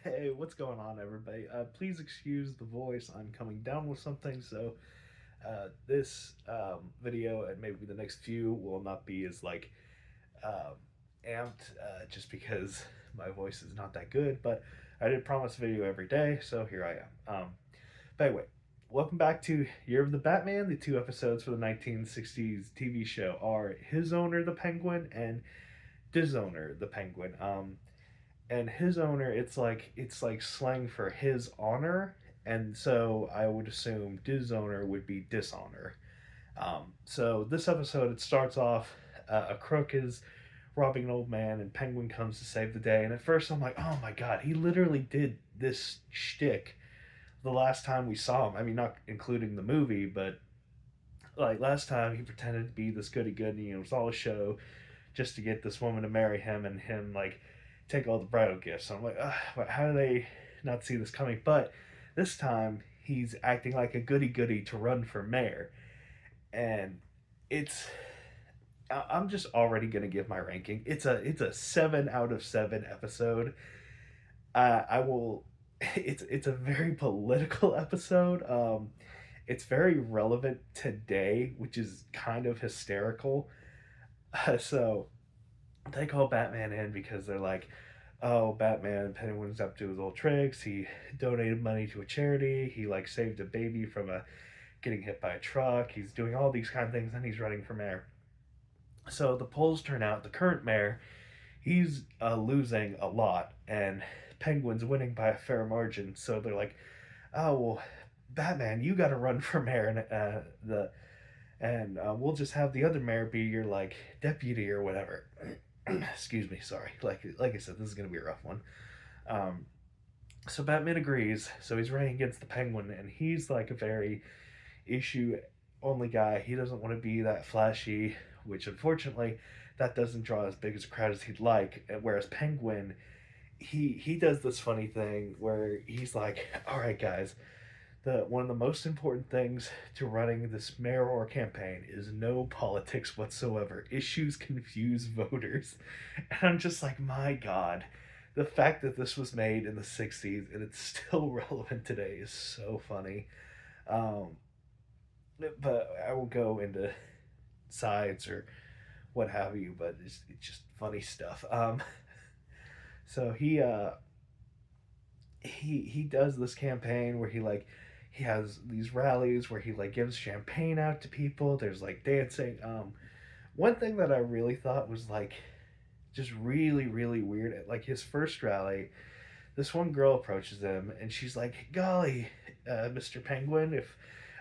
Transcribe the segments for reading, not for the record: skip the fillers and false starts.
Hey, what's going on, everybody? Please excuse the voice. I'm coming down with something, so this video and maybe the next few will not be as um, amped, just because my voice is not that good. But I did promise video every day, so here I am. But anyway, welcome back to Year of the Batman. The two episodes for the 1960s TV show are Hizzonner the Penguin and Dizzoner the Penguin. And Hizzonner, it's like slang for his honor, and so I would assume Dizzoner would be dishonor. So this episode, it starts off, a crook is robbing an old man, and Penguin comes to save the day. And at first, I'm like, oh my god, he literally did this shtick the last time we saw him. I mean, not including the movie, but like last time he pretended to be this goody goody. It was all a show just to get this woman to marry him, and him like take all the bridal gifts. So I'm like, how do they not see this coming? But this time he's acting like a goody goody to run for mayor, and it's I'm just already gonna give my ranking. It's a 7 out of 7 episode. I will. It's a very political episode. It's very relevant today, which is kind of hysterical. So they call Batman in because they're like, oh, Batman, Penguin's up to his old tricks. He donated money to a charity. He like saved a baby from a getting hit by a truck. He's doing all these kind of things, and he's running for mayor. So the polls turn out the current mayor, he's losing a lot, and Penguin's winning by a fair margin. So they're like, oh well, Batman, you got to run for mayor, and we'll just have the other mayor be your like deputy or whatever. Excuse me, sorry. Like I said, this is gonna be a rough one. Um, so Batman agrees. So he's running against the Penguin, and he's like a very issue only guy. He doesn't want to be that flashy, which unfortunately that doesn't draw as big as a crowd as he'd like. Whereas Penguin, he does this funny thing where he's like, "All right, guys, the one of the most important things to running this mayoral campaign is no politics whatsoever. Issues confuse voters." And I'm just like, my God, the fact that this was made in the 60s and it's still relevant today is so funny. Um, but I won't go into sides or what have you, but it's just funny stuff. So he does this campaign where he has these rallies where he like gives champagne out to people. There's like dancing. One thing that I really thought was like just really weird at like his first rally, this one girl approaches him and she's like, "Golly, Mr. Penguin, if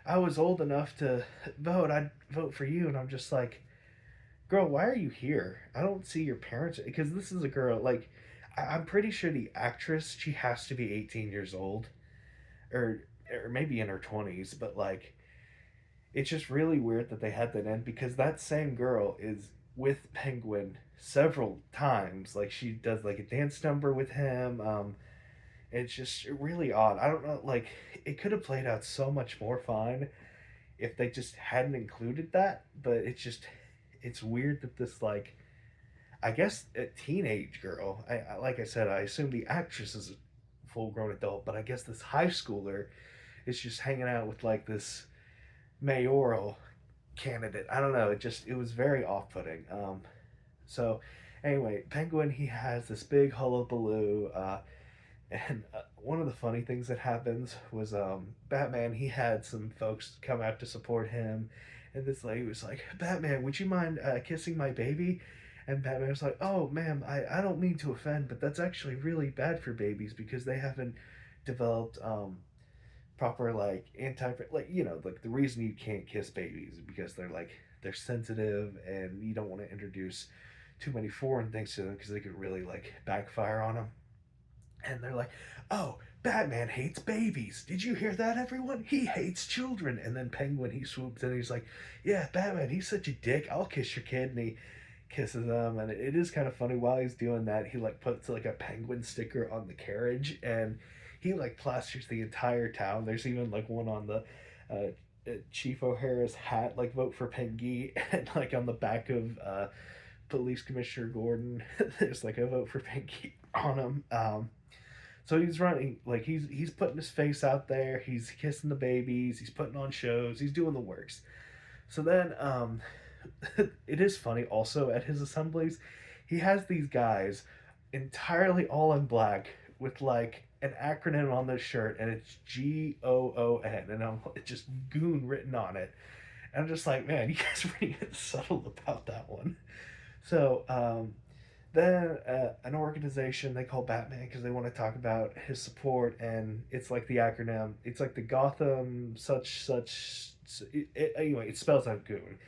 I was old enough to vote, I'd vote for you." And I'm just like, "Girl, why are you here? I don't see your parents." Because this is a girl like I'm pretty sure the actress, she has to be 18 years old, or or maybe in her 20s, but like it's just really weird that they had that end because that same girl is with Penguin several times. Like she does like a dance number with him. It's just really odd. I don't know. Like it could have played out so much more fine if they just hadn't included that. But it's weird that this like I guess a teenage girl. I like I said, I assume the actress is a full grown adult, but I guess this high schooler is just hanging out with like this mayoral candidate. I don't know. It was very off putting. So anyway, Penguin, he has this big hullabaloo, and one of the funny things that happens was Batman. He had some folks come out to support him, and this lady was like, "Batman, would you mind kissing my baby?" And Batman was like, "Oh, ma'am, I don't mean to offend, but that's actually really bad for babies because they haven't developed proper like anti like like the reason you can't kiss babies is because they're sensitive and you don't want to introduce too many foreign things to them because they could really like backfire on them." And they're like, "Oh, Batman hates babies. Did you hear that, everyone? He hates children." And then Penguin, he swoops in and he's like, "Yeah, Batman, he's such a dick. I'll kiss your kid." And he kisses him, and it is kind of funny. While he's doing that, he like puts like a penguin sticker on the carriage, and he like plasters the entire town. There's even like one on the Chief O'Hara's hat, like "Vote for Pengy," and like on the back of Police Commissioner Gordon, there's like a "Vote for Pengy" on him. So he's running, like he's putting his face out there. He's kissing the babies. He's putting on shows. He's doing the works. So then, it is funny. Also, at his assemblies, he has these guys entirely all in black with like an acronym on their shirt, and it's GOON, and it's just goon written on it. And I'm just like, man, you guys really get subtle about that one. So then an organization they call Batman because they want to talk about his support, and it's like the acronym. It's like the Gotham such such. Anyway, it spells out goon,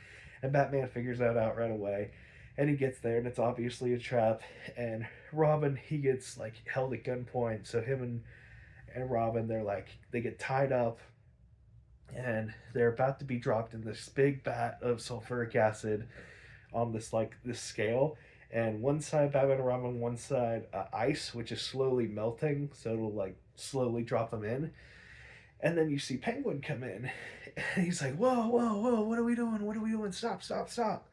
and Batman figures that out right away, and he gets there, and it's obviously a trap. And Robin, he gets like held at gunpoint. So him and Robin, they get tied up, and they're about to be dropped in this big vat of sulfuric acid on this scale. And one side Batman and Robin, one side ice, which is slowly melting, so it'll like slowly drop them in. And then you see Penguin come in, and he's like, "Whoa, whoa, whoa! What are we doing? What are we doing? Stop, stop, stop!"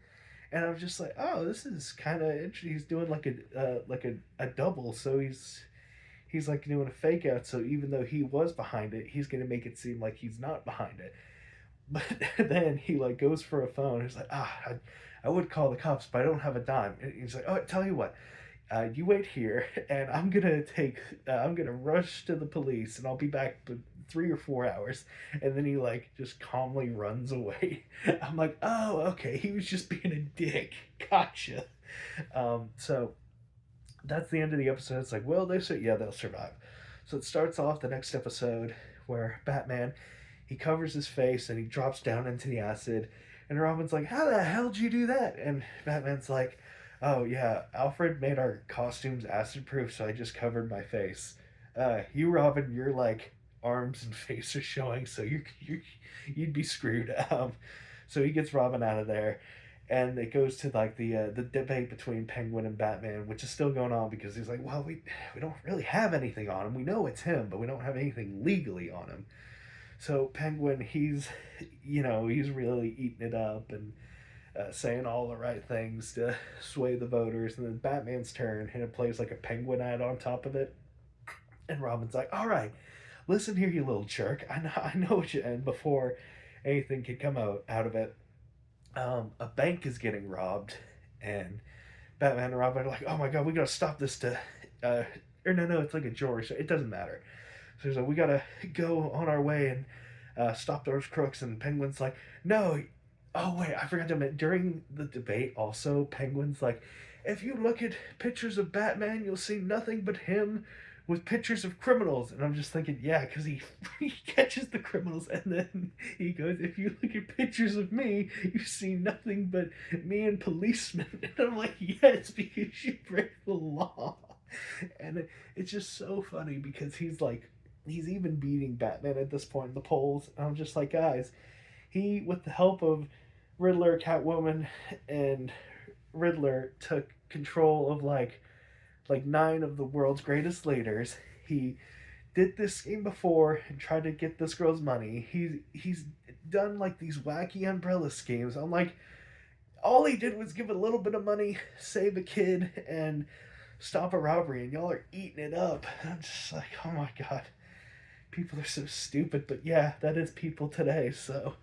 And I was just like, "Oh, this is kind of interesting." He's doing like a double, so he's like doing a fake out. So even though he was behind it, he's gonna make it seem like he's not behind it. But then he like goes for a phone. He's like, I would call the cops, but I don't have a dime. And he's like, oh, tell you what, you wait here, and I'm gonna rush to the police, and I'll be back in 3 or 4 hours. And then he like just calmly runs away. I'm like, oh, okay, he was just being a dick. Gotcha. So that's the end of the episode. It's like, well, they say, yeah, they'll survive. So it starts off the next episode where Batman he covers his face and he drops down into the acid. And Robin's like, how the hell did you do that? And Batman's like, oh, yeah, Alfred made our costumes acid proof, so I just covered my face. You, Robin, your like arms and face are showing, so you'd be screwed. So he gets Robin out of there, and it goes to like the debate between Penguin and Batman, which is still going on because he's like, well, we don't really have anything on him. We know it's him, but we don't have anything legally on him. So Penguin, he's really eating it up and saying all the right things to sway the voters. And then Batman's turn, and it plays like a Penguin ad on top of it. And Robin's like, "All right, listen here, you little jerk. I know what you." And before anything could come out of it, a bank is getting robbed, and Batman and Robin are like, "Oh my god, we gotta stop this to." Or no, it's like a jewelry store. It doesn't matter. So he's like, "We gotta go on our way and stop those crooks." And Penguin's like, "No, oh wait, I forgot to mention during the debate. Also, Penguin's like, if you look at pictures of Batman, you'll see nothing but him with pictures of criminals." And I'm just thinking, yeah, because he catches the criminals, and then he goes, "If you look at pictures of me, you see nothing but me and policemen." And I'm like, yes, because you break the law. And it's just so funny because he's even beating Batman at this point in the polls. And I'm just like, guys, he, with the help of Riddler, Catwoman, and Riddler, took control of like 9 of the world's greatest leaders. He did this scheme before and tried to get this girl's money. He's done like these wacky umbrella schemes. I'm like, all he did was give a little bit of money, save a kid, and stop a robbery, and y'all are eating it up. I'm just like, oh my god, people are so stupid. But yeah, that is people today. So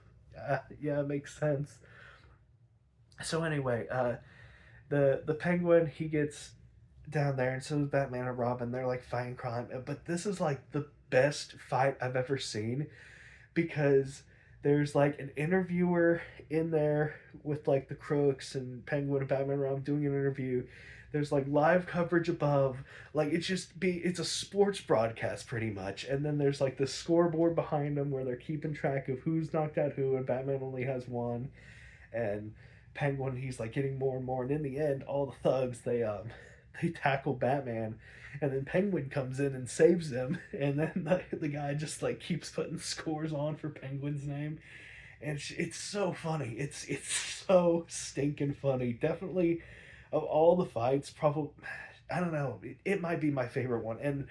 yeah, it makes sense. So anyway, the Penguin, he gets down there, and so is Batman and Robin. They're like fighting crime, but this is like the best fight I've ever seen because there's like an interviewer in there with like the crooks, and Penguin and Batman and Robin doing an interview. There's like live coverage above, like it's a sports broadcast pretty much, and then there's like the scoreboard behind them where they're keeping track of who's knocked out who, and Batman only has one, and Penguin, he's like getting more and more, and in the end, all the thugs they tackle Batman, and then Penguin comes in and saves them, and then the guy just like keeps putting scores on for Penguin's name, and it's so funny. It's so stinking funny. Definitely, of all the fights, probably, I don't know. It might be my favorite one, and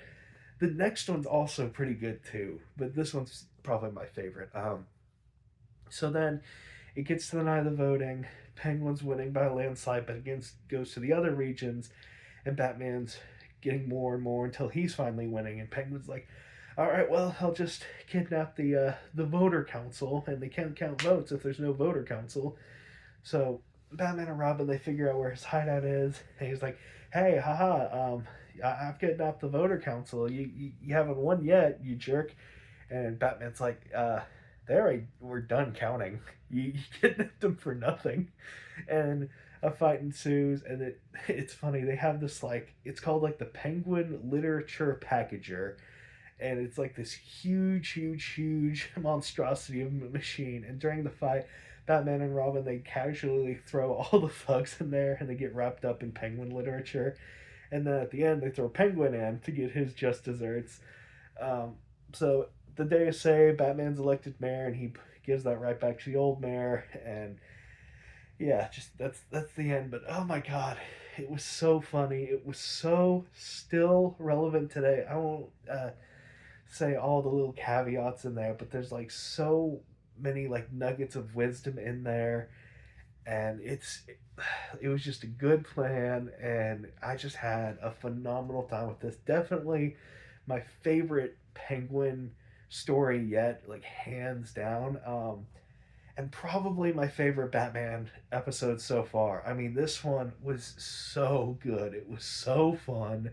the next one's also pretty good too. But this one's probably my favorite. So then it gets to the night of the voting. Penguin's winning by a landslide, but against goes to the other regions, and Batman's getting more and more until he's finally winning. And Penguin's like, all right, well, I'll just kidnap the voter council, and they can't count votes if there's no voter council. So Batman and Robin, they figure out where his hideout is, and he's like, hey, haha, I've kidnapped the voter council. You haven't won yet, you jerk. And Batman's like, we're done counting. You kidnapped them for nothing. And a fight ensues, and it's funny. They have this, like, it's called like the Penguin Literature Packager, and it's like this huge monstrosity of a machine. And during the fight, Batman and Robin, they casually throw all the thugs in there, and they get wrapped up in Penguin literature. And then at the end, they throw Penguin in to get his just desserts. So the day is saved. Batman's elected mayor, and he gives that right back to the old mayor. And yeah, just that's the end. But oh my god, it was so funny. It was so still relevant today. I won't say all the little caveats in there, but there's like so many like nuggets of wisdom in there, and it was just a good plan, and I just had a phenomenal time with this. Definitely my favorite Penguin story yet, like hands down. And probably my favorite Batman episode so far. I mean, this one was so good. It was so fun.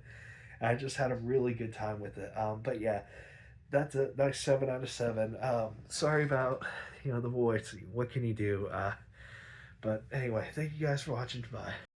I just had a really good time with it. But yeah, that's a nice 7 out of 7. Sorry about the voice. What can you do? But anyway, thank you guys for watching. Bye.